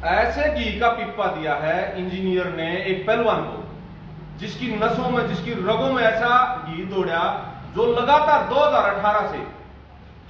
ऐसे घी का पिप्पा दिया है इंजीनियर ने एक पहलवान को, जिसकी नसों में, जिसकी रगों में ऐसा घी दौड़ा जो लगातार 2018 से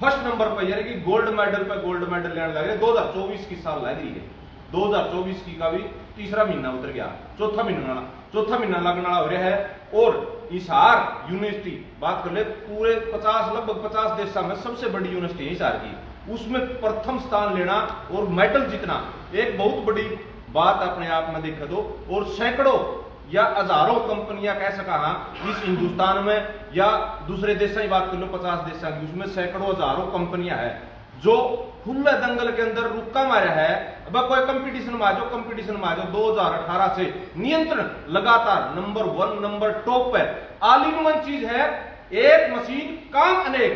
फर्स्ट नंबर पर, यानी कि गोल्ड मेडल पे गोल्ड मेडल लेने लगे। 2024 की साल लग रही है, 2024 की का भी तीसरा महीना उतर गया, चौथा महीना लगने वाला हो रहा है। और हिसार यूनिवर्सिटी बात कर ले, पूरे 50 लगभग 50 देशों में सबसे बड़ी यूनिवर्सिटी है हिसार की, उसमें प्रथम स्थान लेना और मेडल जीतना एक बहुत बड़ी बात अपने आप में देखा दो। और सैकड़ों या हजारों कंपनियां कह सका इस हिंदुस्तान में या दूसरे देशों की बात कर लो, 50 देशों की, उसमें सैकड़ों हजारों कंपनियां हैं जो खुले दंगल के अंदर रुका मारा है। अब कोई कंपटीशन में आ जाओ, 2018 से नियंत्रण लगातार नंबर 1 नंबर टॉप पे। ऑल इन वन चीज है, एक मशीन काम अनेक,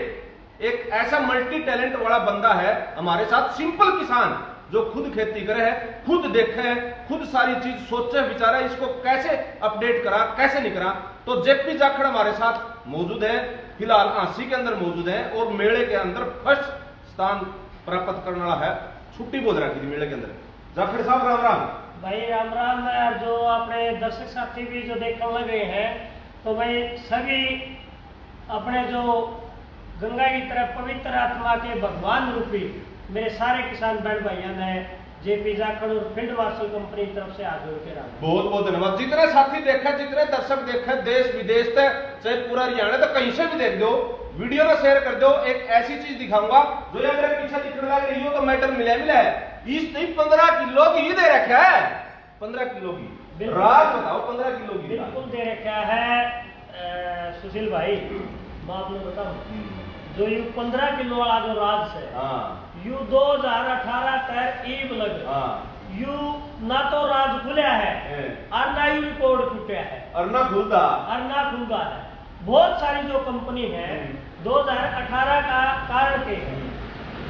एक ऐसा मल्टी टैलेंट वाला बंदा है हमारे साथ। सिंपल किसान जो खुद खेती करे है, खुद देखे है, खुद सारी चीज सोचे विचारे, इसको कैसे अपडेट करा, कैसे नहीं करा। तो जेपी जाखड़ हमारे साथ मौजूद है, फिलहाल आंसी के अंदर मौजूद है और मेले के अंदर फर्स्ट स्थान प्राप्त करने वाला है। छुट्टी बोल रखी थी मेले के अंदर। जाखड़ साहब राम राम। भाई राम राम। जो अपने दर्शक साथी भी जो देखने लगे हैं, तो भाई सभी अपने जो गंगा की तरफ पवित्र आत्मा के भगवान रूपी मेरे सारे किसान बहन भाइयों ने जेपी जाखड़ और फील्ड मार्शल कंपनी की तरफ से हाथ जोड़ के रहा। बहुत बहुत धन्यवाद। जितने साथी देखे, जितने दर्शक देखे, देश विदेश से, चाहे पूरा हरियाणा तो कहीं से भी देख दो, वीडियो में शेयर कर दो। एक ऐसी चीज दिखाऊंगा जो ये मेरे पीछे दिखने लग रही हो तो मेटल मिला है, इस 15 किलो की दे रखा है, 15 किलो की। राज बताओ, 15 किलो की बिल्कुल दे रखा है सुशील भाई। मैं आपने बताऊं जो यू 15 किलो वाला जो राज है, यू 2018 तक ईब लग, यू ना तो राज खुला है और ना यू रिकॉर्ड टूटा है और ना खुलदा है। बहुत सारी जो कंपनी है 2018 का कारण के है,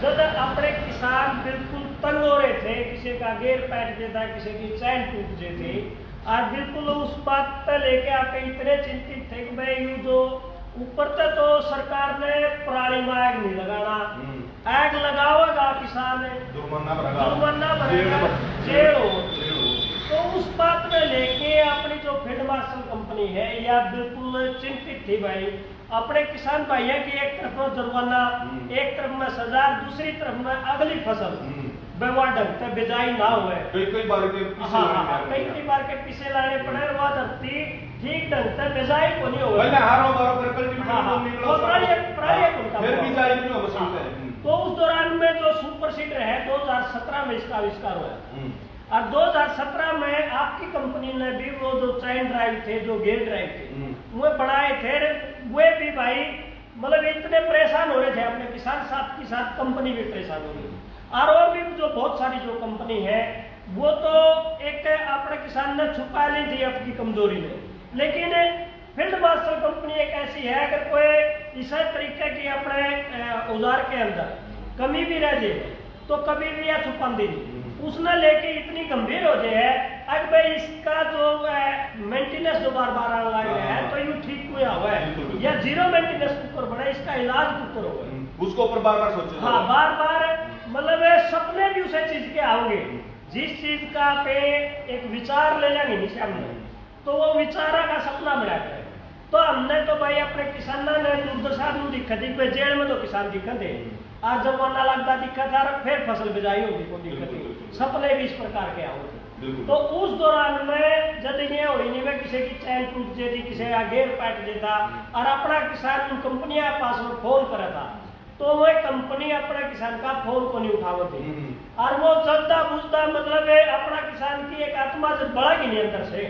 जब अपने किसान बिल्कुल तंग हो रहे थे, किसी का गेर पैट देता, किसी की चैन टूट जाती, और बिल्कुल उस बात पे लेके आपके इतने चिंतित थे कि भाई यू जो ऊपर तक तो सरकार ने पराली में आग नहीं लगाना, आग लगाओगा किसान जुर्माना भरेगा, जेल हो। तो उस बात में लेके अपनी जो फील्ड मार्शल कंपनी है या बिल्कुल चिंतित थी भाई अपने किसान भाइयों की। एक तरफ में जुर्माना, एक तरफ में सजा, दूसरी तरफ में अगली फसल बेवा ढंग से बिजाई ना हुए, कई बार के पीछे लाने पड़े, वह धरती ठीक ढंग से बिजाई को नहीं हुआ। तो उस दौरान में जो सुपर सीडर है 2017 में इसका आविष्कार हुआ, और 2017 में आपकी कंपनी ने भी वो जो चैन ड्राइव थे, जो गेयर ड्राइव थे, वो बनाए थे। वे भी भाई मतलब इतने परेशान हो रहे थे अपने किसान, साथ के साथ कंपनी भी परेशान हो रही। और भी जो बहुत सारी जो कंपनी है वो तो एक अपने किसान ने छुपा ली थी अपनी कमजोरी में, लेकिन फील्ड मार्शल कंपनी एक ऐसी है, अगर कोई इस तरीके की अपने औजार के अंदर कमी भी रह जाए तो कभी भी यह छुपा दी उसने लेके इतनी गंभीर हो जाए है, अब भाई इसका जो मेंटेनेंस जो बार बार आने लग रहा है तो यू ठीक हुआ हुआ है या जीरो मेंटेनेंस ऊपर बढ़ा, इसका इलाज ऊपर हो गया, उसको ऊपर बार बार सोचो। हाँ, बार बार मतलब सपने भी उसे चीज के आओगे, जिस चीज का पे एक विचार ले लेंगे सामने तो वो विचारा का सपना बना करे। तो हमने तो भाई अपने किसानों ने दुर्दशा दिक्कत थी, जेल में तो किसान दिक्कत है, आज जब वरना लगता दिक्कत आ रहा फिर फसल बिजाई होगी, कोई दिक्कत नहीं, सपने भी इस प्रकार के आओगे। तो उस दौरान में जब ये हो नहीं में किसी की चैन टूट जाती, किसी का गेर पैट देता, और अपना किसान उन कंपनियां पास में फोन करा था तो वो कंपनी अपने किसान का फोन को नहीं उठाव थी, और वो चलता बुझता मतलब अपना किसान की एक आत्मा जब बढ़ेगी नहीं अंदर से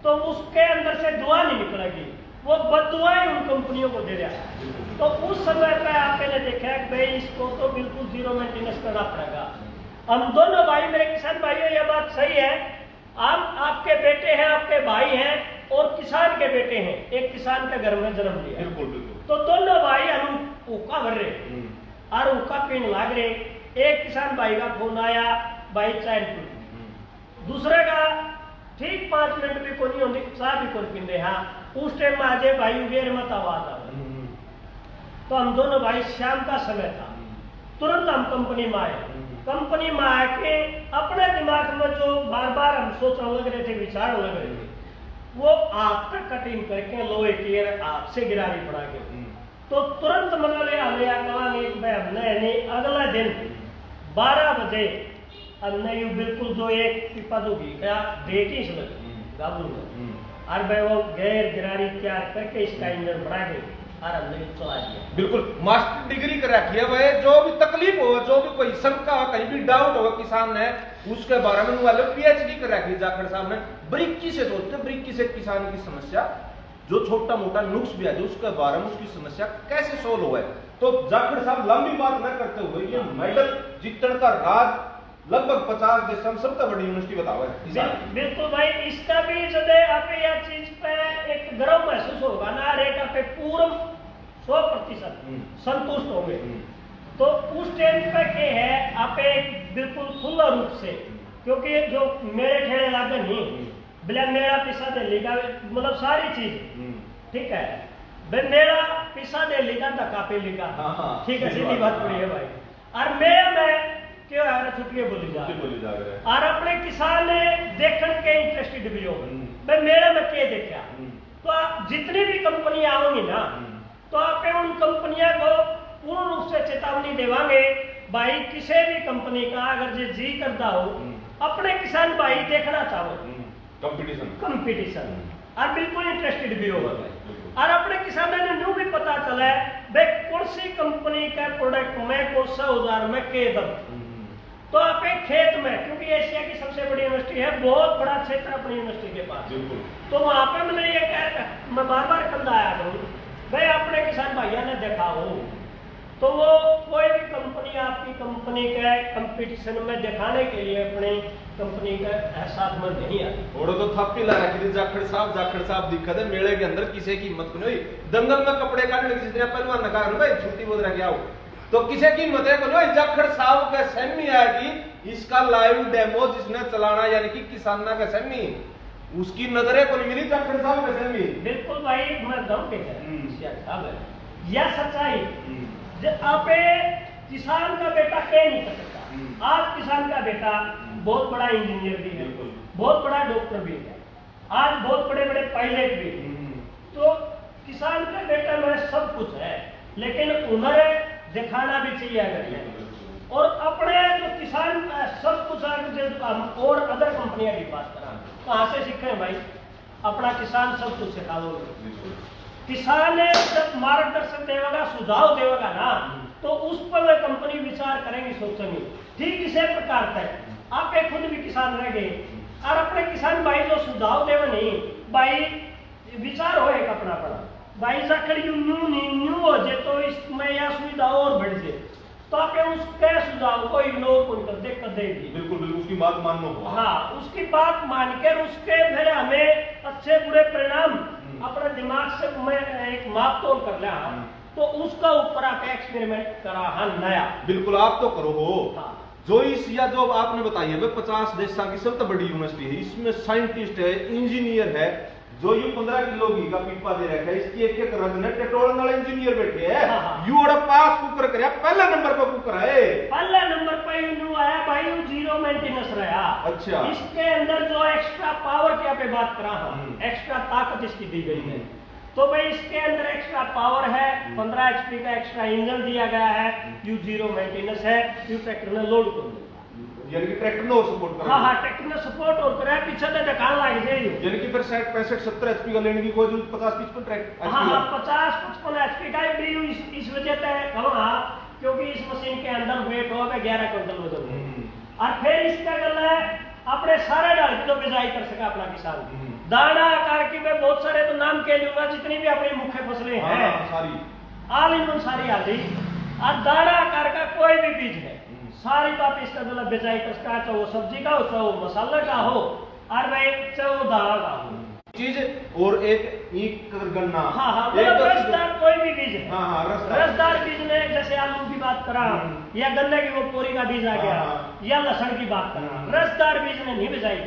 तो उसके अंदर से दुआ नहीं निकलेगी, वो बददुआएं उन कंपनियों को दे रहा। तो उस समय पे आपने देखा कि भाई इसको तो बिल्कुल जीरो मेंटेनेंस करना पड़ेगा। हम दोनों भाई मेरे किसान भाइयों, यह बात सही है, आप आपके बेटे हैं, आपके भाई हैं और किसान के बेटे हैं, एक किसान के घर में जन्म लिया, बिल्कुल बिल्कुल। तो दोनों भाई हम ऊका भर रहे और ऊका पीन लाग रहे। एक किसान भाई का फोन आया, भाई चैन टूट, दूसरे का ठीक 5 मिनट भी को नहीं होती, चाह भी कौन पींदे। हाँ, उस टाइम में आज भाई उगेर मत आवाज आ, तो हम दोनों भाई शाम का समय था, तुरंत हम कंपनी में आए। कंपनी में आके अपने दिमाग में जो बार बार हम सोचने लग रहे थे, विचार लग रहे थे, वो आप तक कटिंग करके लोहे की आपसे गिरारी पड़ा के, तो तुरंत मतलब ये हमें कहांगे कि भाई हमने अगला दिन 12 बजे हमने यू बिल्कुल जो एक पिपा जो घी का देती इसमें गाबू में, और भाई वो गैर गिरारी तैयार करके इसका इंजन बढ़ा के और हमने चला दिया। बिल्कुल मास्टर डिग्री कर रखी है भाई, जो भी तकलीफ हो, जो भी कोई शंका हो, कहीं भी डाउट हो किसान ने, उसके बारे में वाले पीएचडी कर रखी है जाखड़ साहब ने। बारीकी से सोचते, बारीकी से किसान की समस्या जो छोटा मोटा नुक्स भी है उसके बारे में उसकी समस्या कैसे सोल्व हो है। तो जाखड़ साहब लंबी बात न करते हुए ये मेडल जीतने का राज लगभग 50 देशों में सबसे बड़ी यूनिवर्सिटी बताओ है। बिल्कुल भाई, इसका भी जब आप यह चीज पे एक गर्व महसूस होगा ना, रेखा पे पूर्ण 100% संतुष्ट होंगे। तो उस टाइम पे क्या है, आप एक बिल्कुल खुला रूप से, क्योंकि जो मेरे ठेले लागे नहीं बिला मेरा पिसा दे लिखा, मतलब सारी चीज ठीक है, मेरा पिसा दे लिखा धक्का पे लिखा, ठीक है, सीधी बात पड़ी है भाई। और मेरा मैं क्यों यार छुट्टियां बोली जा रहे हैं, और अपने किसान ने देखने के इंटरेस्टेड भी हो भाई, मेरा में क्या देखा। तो आप जितनी भी कंपनियां आओगी ना, तो आप उन कंपनियों को पूर्ण रूप से चेतावनी देवांगे भाई, किसी भी कंपनी का अगर जो जी करता हो, अपने किसान भाई देखना चाहो कंपटीशन और बिल्कुल इंटरेस्टेड भी होगा भाई। और अपने किसानों ने न्यू भी पता चला है भाई कौन सी कंपनी का प्रोडक्ट में कौन सा औजार में के दम। तो आप एक खेत में, क्योंकि एशिया की सबसे बड़ी यूनिवर्सिटी है, बहुत बड़ा क्षेत्र अपनी यूनिवर्सिटी के पास, तो वहां पे मैंने ये मैं बार बार कल आया हूँ भाई, अपने किसान भैया ने देखा हो तो वो कोई भी कंपनी आपकी कंपनी के कंपटीशन में दिखाने के लिए अपनी कंपनी का एहसास में नहीं आती। थोड़ा तो थप्पी ला रखी जाखड़ साहब दिखा दे मेले के अंदर किसी की हिम्मत नहीं हुई, दंगल में कपड़े काटने किसी तरह पहलवान ने कहा भाई छुट्टी बोल रहा क्या हो, तो किसी की हिम्मत है बोलो जाखड़ साहब का सेमी है कि इसका लाइव डेमो जिसने चलाना यानी कि किसाना का सेमी, उसकी नजरें को नहीं मिली जाखड़ साहब का सेमी। बिल्कुल भाई, मैं दम पे यह सच्चाई आप किसान का बेटा कह नहीं सकता। आज किसान का बेटा बहुत बड़ा इंजीनियर भी है, बहुत बड़ा डॉक्टर भी है, आज बहुत बड़े बड़े पायलट भी है। तो किसान का बेटा में सब कुछ है, लेकिन हुनर दिखाना भी चाहिए अगर, और अपने जो किसान सब कुछ और अदर कंपनियां की बात करा, कहाँ से सीखे भाई, अपना किसान सब कुछ सिखा दो। किसान जब मार्गदर्शन देगा, सुझाव देगा ना, तो उस पर कंपनी विचार करेंगी, सोचेंगी। ठीक इसी प्रकार से आप एक खुद भी किसान रह गए और अपने किसान भाई जो सुझाव देवे नहीं भाई, विचार हो एक अपना पड़ा भाई, जाकर न्यू हो जाए तो इसमें यह सुविधा और बढ़ जाए, तो आप उसके सुझाव को इग्नोर कोई कर दे भी। बिल्कुल उसकी बात मानना होगा। हाँ, उसकी बात मानकर उसके फिर हमें अच्छे बुरे परिणाम अपने दिमाग से मैं एक माप तोल कर लिया, तो उसका ऊपर आप एक्सपेरिमेंट करा। हाँ, नया बिल्कुल आप तो करो हो। हाँ। जो इस या जो आपने बताई है 50 देश की सबसे बड़ी यूनिवर्सिटी है, इसमें साइंटिस्ट है, इंजीनियर है, जो ये 15 किलो घी का पीपा दे रखा है, इसकी एक रंग ने टेटोलन वाले इंजीनियर बैठे हैं। यू और पास कुकर करे पहला नंबर पर कुकर है, पहला नंबर पर यू आया भाई, यू जीरो मेंटेनेंस रहा। अच्छा, इसके अंदर जो एक्स्ट्रा पावर की पे बात करा हम, एक्स्ट्रा ताकत इसकी दी गई है, तो भाई इसके अंदर एक्स्ट्रा पावर है, 15 HP का एक्स्ट्रा इंजन दिया गया है, यू जीरो मेंटेनेंस है, यू ट्रैक्टर में लोड कर यानी कि ट्रैक्टर ने सपोर्ट कर। हाँ, ट्रैक्टर ने सपोर्ट और करे, पीछे से दिखाने लग जाए, यानी कि फिर 60 65 70 HP का लेने की कोई जरूरत 50 55 ट्रैक्टर। हाँ, 50 55 HP का भी इस वजह से कहा, क्योंकि इस मशीन के अंदर वेट हो 11 क्विंटल वजन, और फिर इसका गल है अपने सारे डाल जो बिजाई कर सका अपना किसान। दाना आकार की मैं बहुत सारे तो नाम कह लूंगा, जितनी भी अपनी मुख्य फसलें हैं सारी ऑल इन वन सारी आ गई, और दाना आकार का कोई भी बीज है सारी बात इसका मतलब बिजाई कर सका, चाहे वो सब्जी का हो, चाहे वो मसाला का हो, और भाई चाहे वो दाल का हो चीज, और एक गन्ना। हाँ, रसदार कोई भी बीज है। हाँ, रसदार बीज में जैसे आलू की बात करा, या गन्ने की वो पोरी का बीज आ गया, या लहसुन की बात करा, रसदार बीज ने नहीं बिजाई।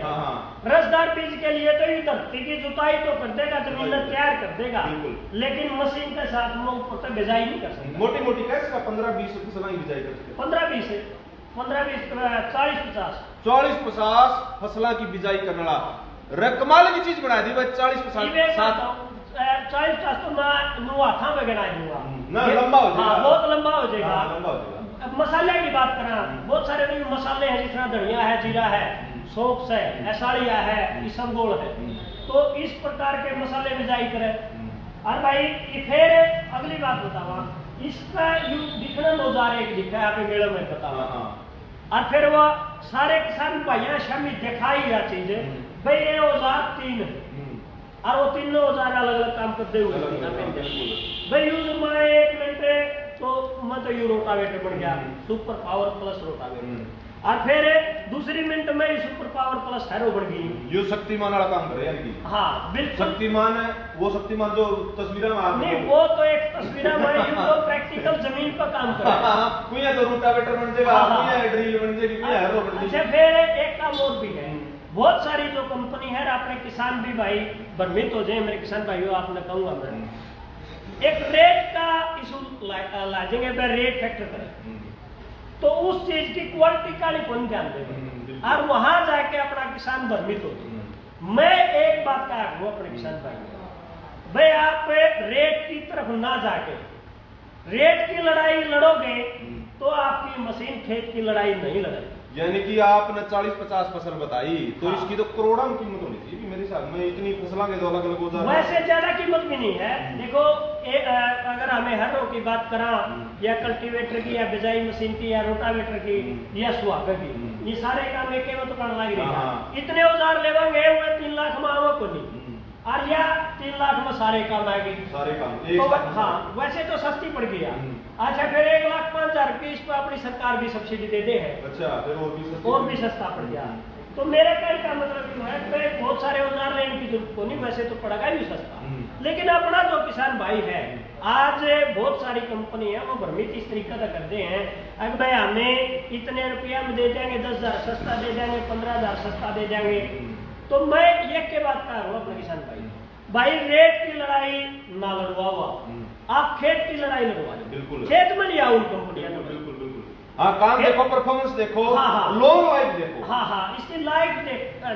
रसदार बीज के लिए तो ये धरती की जुताई तो कर देगा, जमीन में तैयार कर देगा, लेकिन मशीन के साथ में ऊपर तक बिजाई नहीं कर सकता। मोटी मोटी कैसे 15-20 बिजाई करते, 15-20 15-20 40-50 40-50 फसलों की बिजाई करने वाला कमाल की चीज बना दी भाई। 40-50 सात 40-50 तो मैं हाथा में गिना दूंगा ना, लंबा हो जाएगा। हाँ, बहुत लंबा हो जाएगा। हाँ, लंबा हो जाएगा। अब मसाले की बात करा, बहुत सारे नहीं मसाले हैं, जिस तरह धनिया है, जीरा है, सौंफ है, ऐसाड़िया है, इसबगोल है, तो इस प्रकार के मसाले बिजाई करे। और भाई ये फिर अगली बात बतावा, इसका यू दिखना औजार एक दिखा है आप मेले में बतावा। और फिर वो सारे किसान भाइयों शामी दिखाई या चीज भाई ये औजार 3 है और वो तीनों औजार अलग अलग काम करते हुए भाई यूज मैं 1 मिनट तो मैं तो यू रोटावेटर बन गया, सुपर पावर प्लस रोटावेटर। और फिर दूसरी मिनट में सुपर पावर प्लस हैरो बन गई। यो शक्तिमान वाला काम करे यार की। हाँ बिल्कुल शक्तिमान है वो, शक्तिमान जो तस्वीर में आता नहीं, वो तो एक तस्वीर में यू तो प्रैक्टिकल जमीन पर काम कर रहा है। कोई है तो रोटावेटर बन जाएगा, कोई है ड्रिल बन जाएगी, कोई है हैरो बन अच्छा जाएगी। फिर एक काम और भी है, बहुत सारी जो कंपनी है अपने किसान भी भाई भ्रमित हो जाए, मेरे किसान भाइयों आपने कहूंगा मैं एक रेट का इशू लाजेंगे, रेट फैक्टर करें तो उस चीज की क्वालिटी का नहीं कौन ध्यान देगा और वहां जाके अपना किसान भ्रमित हो। मैं एक बात कहा हूं अपने किसान भाई आप रेट की तरफ ना जाके रेट की लड़ाई लड़ोगे तो आपकी मशीन खेत की लड़ाई नहीं लड़ेगी। यानी कि आपने 40-50 फसल बताई तो हाँ। इसकी तो करोड़ों की कीमत होनी चाहिए कि मेरे हिसाब में इतनी फसलों के दो अलग अलग औजार हैं। वैसे ज्यादा कीमत भी नहीं है। देखो अगर हमें हरों की बात करा या कल्टीवेटर की या बिजाई मशीन की या रोटावेटर की या सुहागा की, ये सारे काम एक कीमत पर लग रही हाँ। है। इतने औजार लेवांगे वो 3 लाख में आवक को नहीं और या 3 लाख में सारे काम आएगी सारे काम तो हाँ वैसे तो सस्ती पड़ गई। अच्छा फिर 1,05,000 की इस पर अपनी सरकार भी सब्सिडी दे दे है, अच्छा फिर और भी सस्ता पड़ गया। तो मेरे कहने का मतलब ये है कि बहुत सारे औजार लेने की जरूरत को नहीं, वैसे तो पड़ेगा भी सस्ता, लेकिन अपना जो किसान भाई है आज बहुत सारी कंपनी है वो भ्रमित इस तरीके से करते हैं अगर भाई हमें इतने रुपया में दे देंगे, 10,000 सस्ता दे देंगे, 15,000 सस्ता दे देंगे। तो मैं ये के बात कर रहा हूँ अपने किसान भाई रेट की लड़ाई ना लड़वाओ, आप खेत की लड़ाई लड़वा बिल्कुल खेत में नहीं आओ कंपनियां बिल्कुल बिल्कुल। हाँ काम देखो, परफॉर्मेंस देखो, हाँ। लॉन्ग लाइफ देखो। हाँ इसकी लाइफ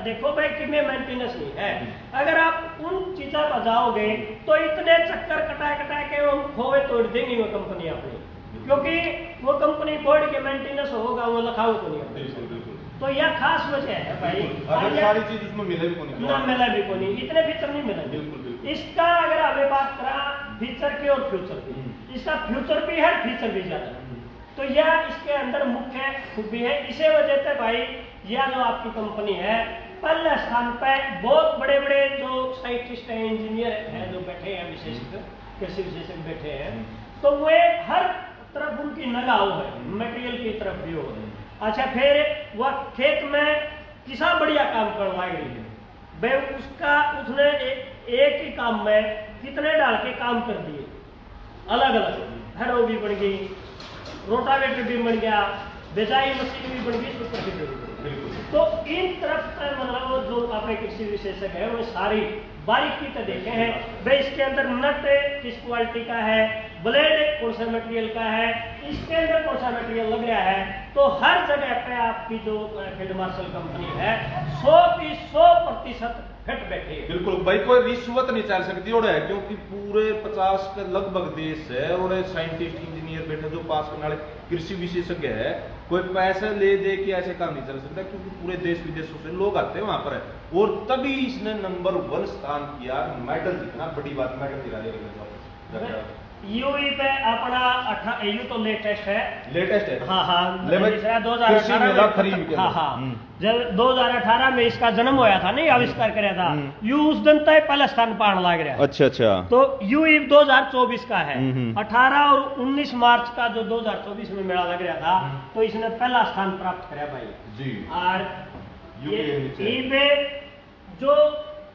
देखो भाई कि में मेंटेनेंस नहीं है। अगर आप उन चीजों पर जाओगे तो इतने चक्कर कटा के वो खोवे तोड़ देंगी वो कंपनी अपनी, क्योंकि वो कंपनी बोर्ड के मेंटेनेंस होगा वो लखाओ को नहीं। बिल्कुल बिल्कुल। तो यह खास वजह है भाई, अगर सारी चीज इसमें मिले भी नहीं ना मिला भी को नहीं, इतने फीचर नहीं मिलेंगे। बिल्कुल बिल्कुल। इसका अगर हमें बात करा फीचर की और फ्यूचर की, इसका फ्यूचर भी है फीचर भी ज्यादा है, तो यह इसके अंदर मुख्य खूबी है। इसी वजह से भाई यह जो आपकी कंपनी है पहले स्थान पे बहुत बड़े बड़े जो साइंटिस्ट हैं, इंजीनियर हैं जो बैठे हैं, विशेषकर कृषि विशेषज्ञ बैठे हैं, तो वे हर तरफ उनकी लगाव है, मटेरियल की तरफ भी हो। अच्छा फिर वह खेत में किसान बढ़िया काम करवा रही है भाई, उसका उसने एक ही काम में कितने डाल के काम कर दिए अलग अलग, हैरो भी बन गई, रोटावेटर भी बन गया, बिजाई मशीन भी बन गई, सुपर सीडर भी बन गई। तो इन तरफ का मतलब वो जो अपने कृषि विशेषज्ञ है वो सारी बारीकी से देखे हैं भाई इसके अंदर नट किस क्वालिटी का है, ब्लेड कौन सा मटेरियल का है, इसके अंदर कौन सा मटेरियल लग रहा है। तो हर जगह पे आपकी जो फील्ड मार्शल कंपनी है 100% फिट बैठी है। बिल्कुल भाई, कोई रिश्वत नहीं चल सकती और है, क्योंकि पूरे 50 के लगभग देश है और साइंटिस्ट इंजीनियर बैठे जो पास करने वाले कृषि विशेषज्ञ है, कोई पैसे ले दे के ऐसे काम नहीं चल सकता, क्योंकि पूरे देश विदेशों से लोग आते हैं वहां पर है। और तभी इसने नंबर 1 स्थान किया, मेडल जीतना बड़ी बात, मेडल दिला दिया। यूई पे अपना यू तो लेटेस्ट है, लेटेस्ट है। हाँ कृषि 2018 हाँ जब 2018 में इसका जन्म होया था नहीं, आविष्कार कराया था यू उस दिन तय पहले स्थान पर लग रहा है। अच्छा तो यू 2024 का है, 18 और 19 मार्च का जो 2024 में मेला लग रहा था तो इसने पहला स्थान प्राप्त कराया भाई जी। और ये जो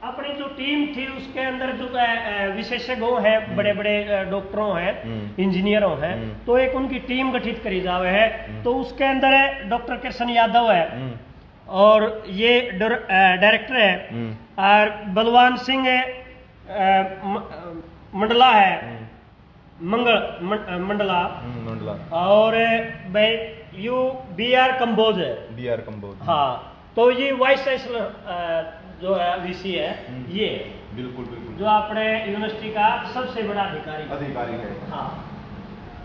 अपनी जो टीम थी उसके अंदर जो विशेषज्ञों हैं, बड़े बड़े डॉक्टरों हैं, इंजीनियरों हैं, तो एक उनकी टीम गठित करी जावे है। तो उसके अंदर है डॉक्टर कृष्ण यादव है और ये डायरेक्टर है, और बलवान सिंह मंडला है, मंडला और भाई यू बी आर कंबोज है। BR कंबोज। हाँ, तो ये वाइस चांसलर जो है वीसी है, ये बिल्कुल बिल्कुल, जो अपने यूनिवर्सिटी का सबसे बड़ा अधिकारी है। हाँ,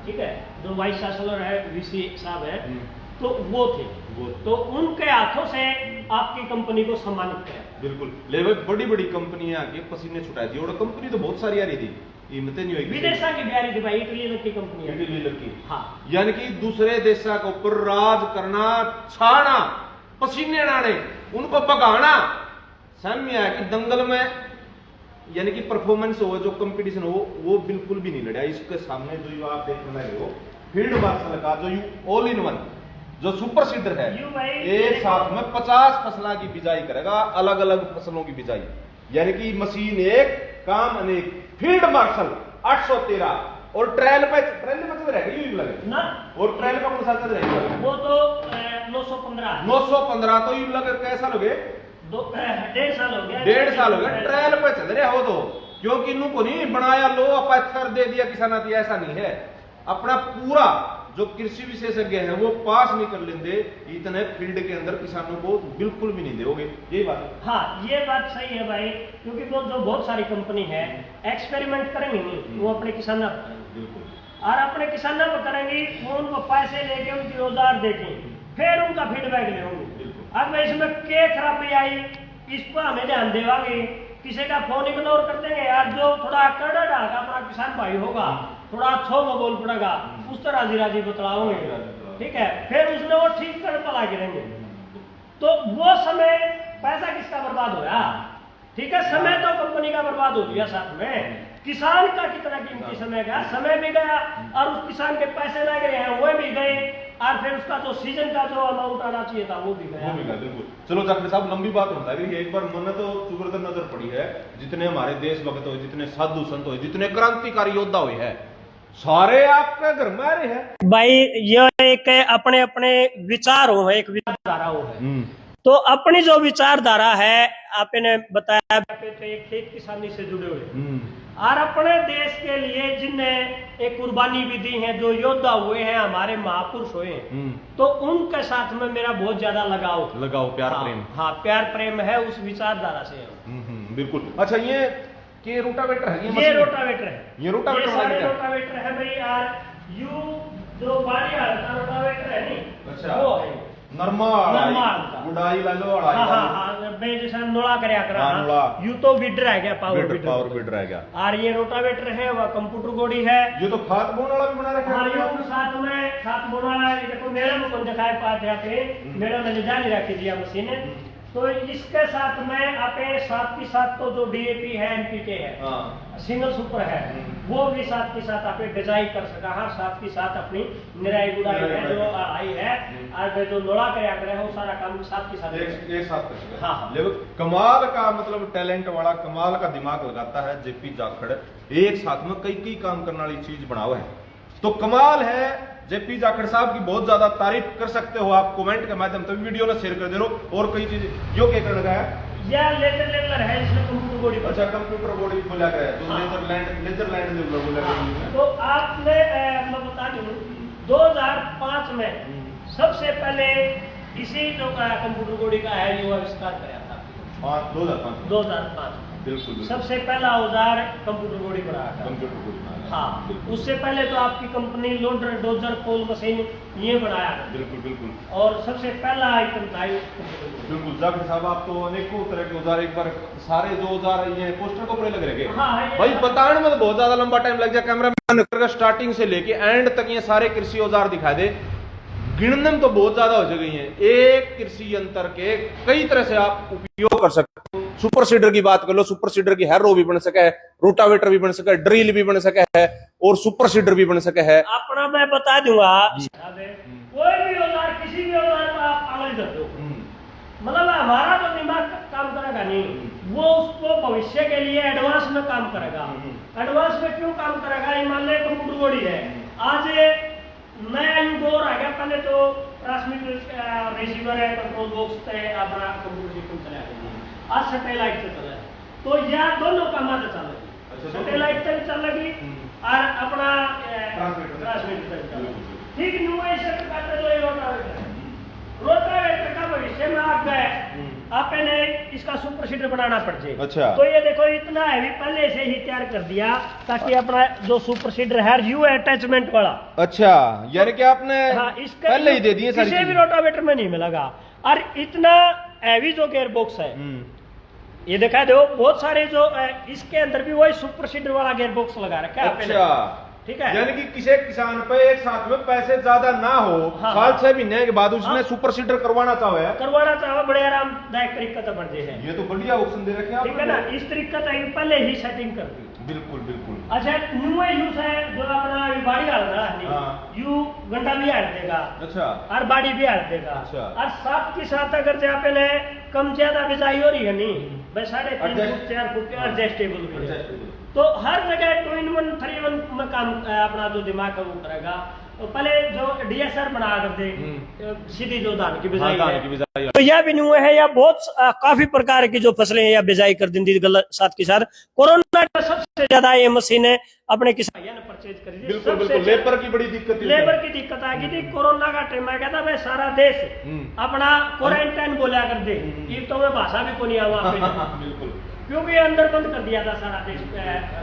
ठीक है, जो वाइस चांसलर है वीसी साहब है, तो वो थे। तो उनके हाथों से आपकी कंपनी को सम्मानित किया। बिल्कुल, ले भाई बड़ी बड़ी कंपनियां आके पसीने छुटाई थी, और कंपनी तो बहुत सारी आ रही थी, कीमतें नहीं हुई विदेशा की बिहारी थी भाई, इटली की कंपनी है। इटली लगी। हाँ, यानी कि दूसरे देशा के ऊपर राज करना, छाना, पसीने लाने, उनको भगाना। समझ में आया कि दंगल में यानी कि परफॉर्मेंस हो, जो कंपटीशन हो, वो बिल्कुल भी नहीं लड़ा। इसके सामने जो आप देखने लगे हो फील्ड मार्शल का जो ऑल इन वन जो सुपर सीडर है, एक साथ में 50 फसलों की बिजाई करेगा, अलग अलग फसलों की बिजाई, यानी कि मशीन एक काम अनेक। फील्ड मार्शल 813 और ट्रायल पे चल रहेगा यू लगे ना, और ट्रायल पे कौन सा चल रहेगा वो तो 915 तो यू लगे कैसा लगे 1.5 साल हो गया। 1.5 साल हो गया ट्रायल पे चल रहा हो, तो क्योंकि इन्हों को नहीं बनाया लो पत्थर दे दिया किसान, ऐसा नहीं है। अपना पूरा जो कृषि विशेषज्ञ है वो पास नहीं कर लेंगे, इतने फील्ड के अंदर किसानों को बिल्कुल भी नहीं दोगे, यही बात है। हाँ, ये बात सही है भाई, क्योंकि वो जो बहुत सारी कंपनी है एक्सपेरिमेंट करेंगे नहीं, वो अपने किसानों पर करेंगे। बिल्कुल। और अपने किसानों पर करेंगी, वो उनको पैसे लेके उनकी औजार देखेंगे, फिर उनका फीडबैक लेंगे। अब इसमें क्या खराबी आई, इस पर हमें ध्यान देवागे। किसी का फोन इग्नोर कर देंगे यार, जो थोड़ा कड़ा ढाका अपना किसान भाई होगा, थोड़ा अच्छा में बोल पड़ेगा, उस तरह राजी राजी बतलाओगे, ठीक है, फिर उसने वो ठीक कर पला गिरेंगे। तो वो समय पैसा किसका बर्बाद होया, ठीक है, समय तो कंपनी का बर्बाद हो गया, साथ में किसान का कितना कीमती समय गया, समय भी गया, और उस किसान के पैसे लग रहे हैं वो भी गए, और फिर उसका जो सीजन का जो अमाउंट आना चाहिए था वो भी गया। बिल्कुल। चलो जाखड़ साहब, लंबी बात होता है, एक बार मन तो चुगरदर नजर पड़ी है, जितने हमारे देशभक्त हुए, जितने साधु संत हुए, जितने क्रांतिकारी योद्धा हुए हैं, सारे आपके घर में आ रहे हैं भाई। ये एक अपने अपने विचार हो, एक विचारधारा हो है, तो अपनी जो विचारधारा है, आपने बताया एक खेत किसानी से जुड़े हुए, और अपने देश के लिए जिनने एक कुर्बानी भी दी है, जो योद्धा हुए हैं, हमारे महापुरुष हुए हैं, तो उनके साथ में मेरा बहुत ज्यादा लगाव प्यार हाँ, प्रेम। हाँ, प्यार प्रेम है उस विचारधारा से। बिल्कुल। अच्छा, ये रोटावेटर है, ये रोटावेटर है, ये रोटावेटर सारे रोटावेटर है भाई यार। यू जो बाड़ी हालता रोटावेटर है नहीं, अच्छा, वो है नरमा गुडाई ला लो, हाँ हाँ हाँ, मैं जैसा नोड़ा करे हाँ, यू तो विड्र है क्या, पावर विड्र है क्या, और ये रोटावेटर है, वह कंप्यूटर गोड़ी है। ये तो खाद बोने वाला भी बना रखा है। हाँ, साथ में खाद बोने वाला है, देखो मेरे में कौन दिखाई पाते आते, मेरे में ले जाने रखी दिया मशीन। तो इसके साथ में आपे साथ के साथ तो जो डीएपी है, एनपीके है, सिंगल सुपर है, वो भी साथ के साथ आपे डिजाइन कर सका, हर साथ के साथ अपनी निराई गुड़ाई है जो आई है, और जो लोड़ा कराया करे वो सारा काम साथ के साथ एक साथ कर सका। हाँ, लेकिन कमाल का मतलब टैलेंट वाला, कमाल का दिमाग लगाता है जेपी जाखड़, एक साथ में कई कई काम करने वाली चीज बनावा है, तो कमाल है। जेपी जाखड़ साहब की बहुत ज्यादा तारीफ कर सकते हो आप, कमेंट के माध्यम से वीडियो ना शेयर कर दे रहो। और कई चीज जो क्या करने का है, यह लेजर लेवलर है, इसमें कंप्यूटर बॉडी। अच्छा, कंप्यूटर बॉडी बोला गया है, तो हाँ। नेदरलैंड लेवलर बोला गया है। तो आपने मैं बता दूं 2005 में सबसे पहले इसी जो कंप्यूटर बॉडी का है ये आविष्कार कराया था। 2005 बिल्कुल। सबसे पहला औजार कंप्यूटर बॉडी बनाया था। कंप्यूटर बॉडी हाँ, उससे पहले तो आपकी company loader, dozer, pole machine ये बनाया। बिल्कुल। और सबसे पहला आइटम था बिल्कुल। जाखड़ साहब, आप तो अनेकों तरह के औजार, एक बार सारे जो औजार ये पोस्टर को पूरे लग रहे हाँ, भाई, बताने में तो बहुत ज्यादा लंबा टाइम लग जाए। कैमरा का स्टार्टिंग से लेके एंड तक ये सारे कृषि औजार दिखा दे, गिनने में तो बहुत ज्यादा हो गई है। एक कृषि यंत्र के कई तरह से आप उपयोग कर सकते हो। सुपर सीडर की बात कर लो, सुपर सीडर की हैरो भी बन सके है, रोटावेटर भी बन सके है, ड्रिल भी बन सके है, और सुपर सीडर भी बन सके है। अपना मैं बता दूंगा, कोई भी औजार, किसी भी औजार को आप आगे कर दो, मतलब हमारा तो दिमाग काम करेगा नहीं, वो उसको भविष्य के लिए एडवांस में काम करेगा। एडवांस में क्यों काम करेगा, मान ले कंप्यूटर बॉडी है, आज नया युग और आ गया। पहले तो ट्रांसमीटर रिसीवर है, कंट्रोल बॉक्स है, अपना कंप्यूटर सिस्टम चला गया, आज सैटेलाइट से चला है, तो यह दोनों काम आते चल, सैटेलाइट से भी चल लगी और अपना ट्रांसमीटर से भी चल। ठीक न्यू ऐसे कहते जो ये रोटावेटर का भविष्य में आप गए आपने इसका सुपर सीडर बनाना पड़ जाए। अच्छा। तो ये देखो इतना हैवी पहले से ही तैयार कर दिया ताकि अपना जो सुपर सीडर है यू अटैचमेंट वाला। अच्छा, यानी कि आपने हाँ, इसका पहले ही दे दिए सारी किसी भी चीजें। रोटावेटर में नहीं मिलेगा। और इतना हैवी जो गेयर बॉक्स है ये दिखा दो, बहुत सारे जो इसके अंदर भी वही सुपर सीडर वाला गेयर बॉक्स लगा रखा है आपने। अच्छा, ठीक है, यानी कि किसी किसान पे एक साथ में पैसे ज्यादा ना हो, हाँ, साल 6 महीने के बाद उसने हाँ, सुपर सीडर करवाना चाहे करवाना चाहो बड़े आरामदायक तरीका तो बन जाए है। ये तो बढ़िया ऑप्शन दे रखे हैं ठीक है ना, आपने। इस तरीका तो पहले ही सेटिंग कर दी। बिल्कुल बिल्कुल। अच्छा न्यू यूज है जो अपना बाड़ी हाल रहा है हाँ। यू गंडा भी हाल देगा अच्छा, और बाड़ी भी हाल देगा। अच्छा। और साथ के साथ अगर जहाँ पे ने कम ज्यादा बिजाई हो रही है नहीं भाई 3.5 फुट 4 फुट के एडजस्टेबल भी है। तो हर जगह 2-in-1 3-in-1 में काम अपना जो दिमाग है वो करेगा। तो पहले जो डीएसआर बना करते सीधी जो धान की बिजाई हाँ, है धान की बिजाई। तो यह भी न्यू है या बहुत काफी प्रकार की जो फसलें या बिजाई कर दी गलत साथ के साथ। कोरोना का सबसे ज्यादा ये मशीन है अपने किसान ने परचेज करी थी। बिल्कुल सबसे बिल्कुल, लेबर की बड़ी दिक्कत थी। लेबर की दिक्कत आ गई थी कोरोना का टाइम में। कहता भाई सारा देश अपना क्वारंटाइन बोला कर दे, ये तो मैं भाषा भी को नहीं आवा बिल्कुल, क्योंकि अंदर बंद कर दिया था सारा देश,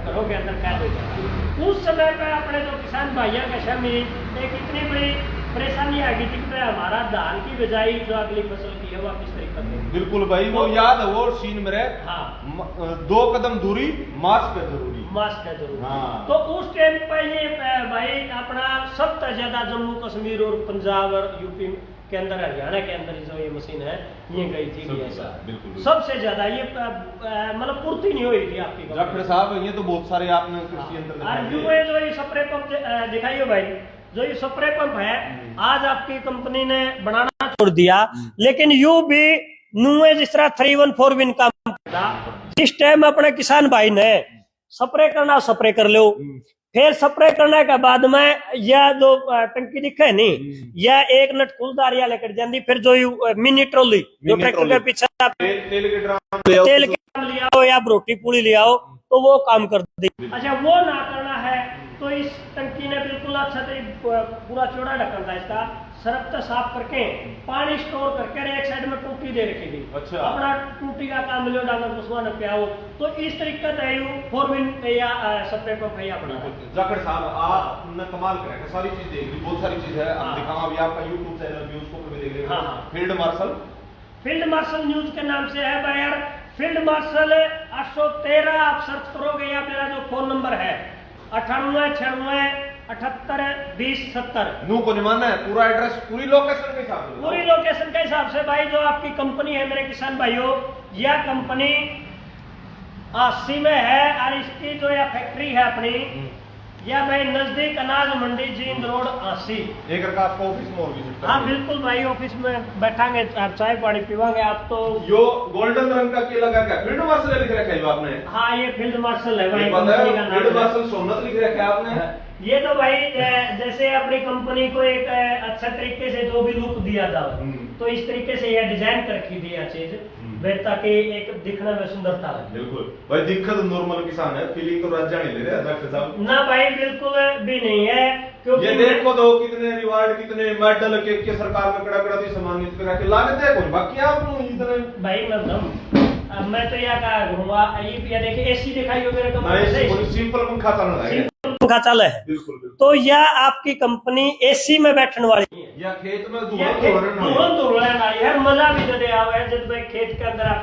घरों के अंदर कैद हो गया। उस समय पे अपने जो किसान भाइयों के सामने एक इतनी बड़ी परेशानी आ गई थी कि हमारा धान की बिजाई जो अगली फसल की है वो किस तरीके से। बिल्कुल भाई, वो याद है वो सीन में रहे। हाँ, 2 कदम दूरी, मास्क है जरूरी। मास्क है जरूर। हाँ। तो उस टाइम पर ये भाई अपना सबसे ज्यादा जम्मू कश्मीर और पंजाब और यूपी के अंदर हरियाणा के अंदर जो ये मशीन है ये गई थी बिल्कुल। सबसे ज्यादा ये मतलब पूर्ति नहीं हुई थी आपकी डॉक्टर साहब, ये तो बहुत सारे आपने कृषि यंत्र और दिखाए। जो ये जो ये स्प्रे पंप दिखाइए भाई, जो ये स्प्रे पंप है आज आपकी कंपनी ने बनाना छोड़ दिया, लेकिन यू भी नुए जिस तरह 3-1 4-win काम करता जिस टाइम अपने किसान भाई ने स्प्रे करना स्प्रे कर लो। फिर स्प्रे करने के बाद में यह जो टंकी दिखे नहीं यह एक नट खुलदार या लेकर जाती। फिर जो मिनी ट्रॉली जो ट्रैक्टर के पीछे तेल के ड्राम तेल के ड्राम ले आओ या रोटी पूरी ले आओ तो वो काम कर दे। अच्छा वो ना करना है तो इस टंकी ने बिल्कुल अच्छा पूरा चौड़ा ढक्कन था इसका, सरफ तो साफ करके पानी स्टोर करके एक साइड में टूटी दे रखी थी। अच्छा। अपना टूटी का काम लियो डांगर कुसवा न पियाओ। तो इस तरीके से 4-win या स्प्रे पंप है अपना। जाकर साहब आपने कमाल करेगा, सारी चीज देख ली, बहुत सारी चीज है। अब दिखाऊं अभी आपका YouTube चैनल भी, उसको भी देख लेंगे। Field marshal, field marshal news के नाम से है भाई यार। फील्ड मार्शल 813 आप सर्च करोगे या मेरा जो फोन नंबर है 98 96 78 20 70। नू को नहीं मानना है, पूरा एड्रेस पूरी लोकेशन के हिसाब से। पूरी लोकेशन के हिसाब से भाई जो आपकी कंपनी है मेरे किसान भाइयों, यह कंपनी 80 में है और इसकी जो यह फैक्ट्री है अपनी या भाई नजदीक अनाज मंडी जींद रोड 80। एक रखा आपका ऑफिस में और विजिट हाँ बिल्कुल भाई, ऑफिस में बैठांगे और चाय पानी पीवांगे आप तो। यो गोल्डन रंग का केला का क्या फील्ड मार्शल लिख रखा है जो आपने? हाँ ये फील्ड मार्शल है भाई, ये पता कंपनी का है नाम फील्ड है। मार्शल सोनत लिख रखा है आपने। ये तो भाई जैसे अपनी कंपनी को एक अच्छा तरीके से जो भी लुक दिया जाए तो इस तरीके से यह डिजाइन कर रखी थी यह चीज ताकि एक दिखने में सुंदरता लगे। बिल्कुल भाई, दिक्कत नॉर्मल किसान है, फीलिंग तो राजा नहीं ले रहे डॉक्टर साहब। ना भाई बिल्कुल भी नहीं है, क्योंकि ये देखो दो कितने रिवार्ड, कितने मेडल के सरकार में कड़ा कड़ा सम्मानित करा के ला देते हैं कोई, बाकी आप इतने भाई अब मैं तो यहाँ का घूमा ये देखिए एसी दिखाई हो मेरे को सिंपल पंखा चल रहा है। पंखा चल है। बिल्कुल बिल्कुल। तो यह आपकी कंपनी एसी में बैठने वाली है या खेत में धूलन धुलने वाली है, मजा भी जब आवे जब भाई खेत के अंदर आप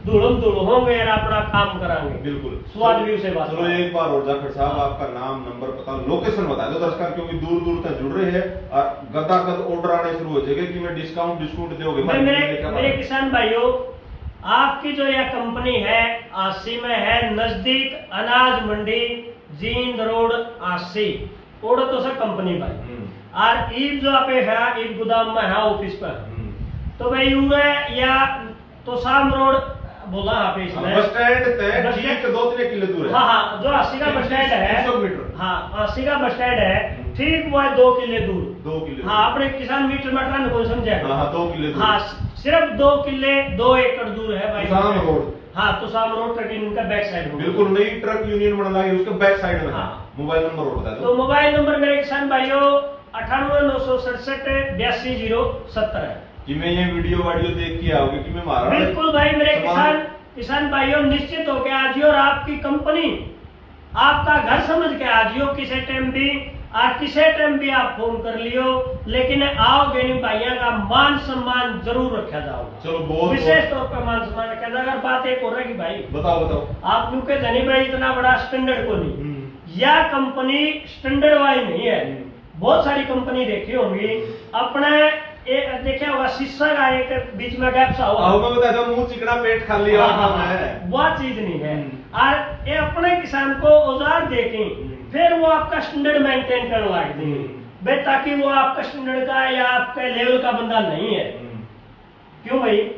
धूलन धुल होंगे और अपना काम कराएंगे। बिल्कुल स्वाद भी उसे बात। चलो एक बार और जाकर साहब आपका नाम नंबर पता लोकेशन बता दो दर्शक, क्योंकि दूर दूर तक जुड़ रहे हैं और गदागद ऑर्डर आने शुरू हो जाएंगे कि मैं डिस्काउंट दोगे। मेरे किसान भाइयों, आपकी जो यह कंपनी है 80 में है, नजदीक अनाज मंडी जींद रोड 80 ओड तो सर कंपनी भाई। और ईद जो आप है ईद गोदाम में है ऑफिस पर, तो भाई यू है या तो शाम रोड बोला आप इसमें बस स्टैंड तक ठीक 2-3 किलो दूर है। हाँ जो 80 का बस स्टैंड है 100 मीटर। हाँ 80 का बस स्टैंड है ठीक वो है 2 किले दूर। 2 किलो। हाँ अपने किसान मीटर में कौन समझेगा। हाँ 2 किलो। हाँ सिर्फ 2 किले 2 एकड़ दूर है भाई। तुसाम रोड। हाँ तुसाम रोड ट्रक यूनियन का बैक साइड में। बिल्कुल नई ट्रक यूनियन बना लगी उसके बैक साइड में। हाँ। मोबाइल नंबर और बता दो। तो मोबाइल नंबर मेरे किसान भाइयों 98,967 है। कि मैं ये वीडियो देख के आओगे कि मैं मारा बिल्कुल भाई, मेरे सामान- किसान भाइयों निश्चित होके आजियो और आपकी कंपनी आपका घर समझ के आजियो किसी टाइम भी, और किसी टाइम भी आप फोन कर लियो, लेकिन आओगे नहीं भाइयों का मान सम्मान जरूर रखा जाओगे। चलो बहुत विशेष तौर पर मान सम्मान रखा जाएगा। अगर बात एक हो रहा है कि भाई बताओ आप यूं के धनी भाई इतना बड़ा स्टैंडर्ड को नहीं, या कंपनी स्टैंडर्ड वाली नहीं है। बहुत सारी कंपनी देखी होंगी, अपने देखा होगा शीशा का एक बीच में गैप सा हुआ, मैं बताता हूँ, मुंह चिकना पेट खाली और काम है। वो चीज नहीं है। और ये अपने किसान को औजार देके फिर वो आपका स्टैंडर्ड मेंटेन करने लग देंगे भाई, ताकि वो आपका स्टैंडर्ड का या आपके लेवल का बंदा नहीं है। क्यों भाई,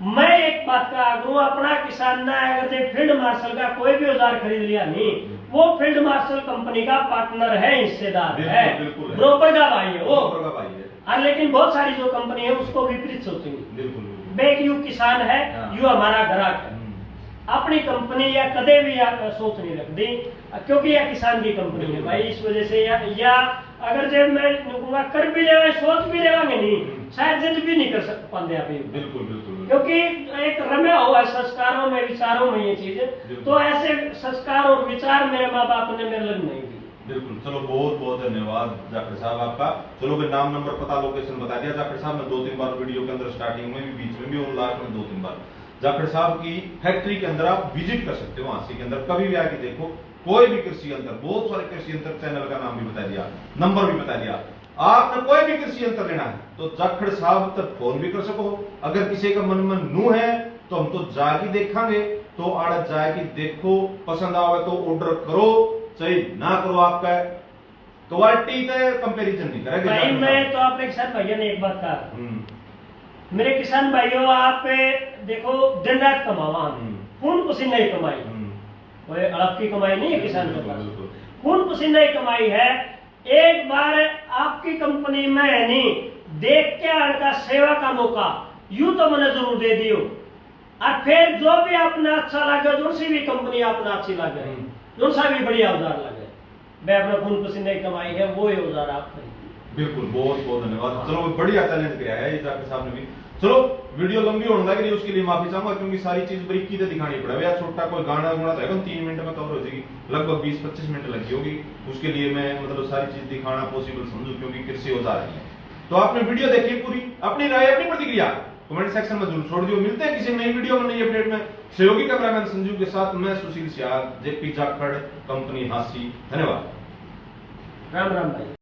मैं एक बात का आग्रह, अपना किसान ना अगर जे फील्ड मार्शल का कोई भी औजार खरीद लिया नहीं, वो फील्ड मार्शल कंपनी का पार्टनर है, हिस्सेदार है, ब्रोकर का भाई है वो। और लेकिन बहुत सारी जो कंपनी है उसको विपरीत सोचेंगे, बेक यू किसान है, यू हमारा ग्राहक है। अपनी कंपनी या कदे भी सोच नहीं रख दी, क्योंकि यह किसान की कंपनी है भाई। इस वजह से या अगर जब मैं कहूँगा कर भी लेवा, सोच भी लेवांगे नहीं, शायद जिद भी नहीं कर सकते पाते आप। बिल्कुल क्योंकि एक रम्या हुआ है संस्कारों में, विचारों में ये चीज, तो ऐसे संस्कार और विचार मेरे माँ बाप ने मेरे लग नहीं दी। बिल्कुल। चलो बहुत बहुत धन्यवाद जाफर साहब आपका। चलो फिर नाम, नंबर, पता, लोकेशन बता दिया जाफर साहब ने 2-3 बार वीडियो के अंदर, स्टार्टिंग में भी, बीच में भी और लास्ट में 2-3 बार। जाफर साहब की फैक्ट्री के अंदर आप विजिट कर सकते हो, हांसी के अंदर कभी भी आके देखो। कोई भी कृषि यंत्र, बहुत सारे कृषि यंत्र, चैनल का नाम भी बता दिया, नंबर भी बता दिया। आपने कोई भी कृषि यंत्र लेना है तो जाखड़ साहब तक फोन भी कर सको। अगर किसी का मन में नू है तो हम तो जाके देखांगे, तो आड़ जाके देखो, पसंद आवे तो ऑर्डर करो, चाहे ना करो, आपका क्वालिटी का कंपैरिजन नहीं करेगा भाई। मैं तो आपने किसान भैया ने एक बात कहा, मेरे किसान भाइयों, आप देखो दिन रात कमावा, खून पसीना ही कमाई, कोई अड़प की कमाई नहीं है किसान के पास, खून पसीना ही कमाई है। एक बार आपकी कंपनी में है नहीं, देख के आने सेवा का मौका यूं तो मैंने जरूर दे दियो, और फिर जो भी अपना अच्छा लगे, जो सी भी कंपनी अपना अच्छी लगे, जो सा भी बढ़िया औजार लगे, मैं अपना खून पसीने की कमाई है वो ही औजार आप खरीदिए। बिल्कुल, बहुत बहुत धन्यवाद। चलो बढ़िया चैलेंज किया है जाफर साहब ने भी। चलो वीडियो लंबी होने लगी, उसके लिए माफी चाहूंगा, क्योंकि सारी चीज बारीकी से दिखानी पड़ेगा। यार छोटा कोई गाना गुना तो 3 मिनट में कवर हो जाएगी, लगभग 20-25 मिनट लगी होगी। उसके लिए मैं मतलब सारी चीज दिखाना पॉसिबल समझू, क्योंकि कृषि औजार है। तो आपने वीडियो देखी पूरी, अपनी राय, अपनी प्रतिक्रिया कमेंट सेक्शन में जरूर छोड़ दियो। मिलते हैं किसी नई वीडियो में, नई अपडेट में। सहयोगी कैमरामैन संजू के साथ मैं सुशील सियाल, जेपी जाखड़, कंपनी हांसी। धन्यवाद। राम राम भाई।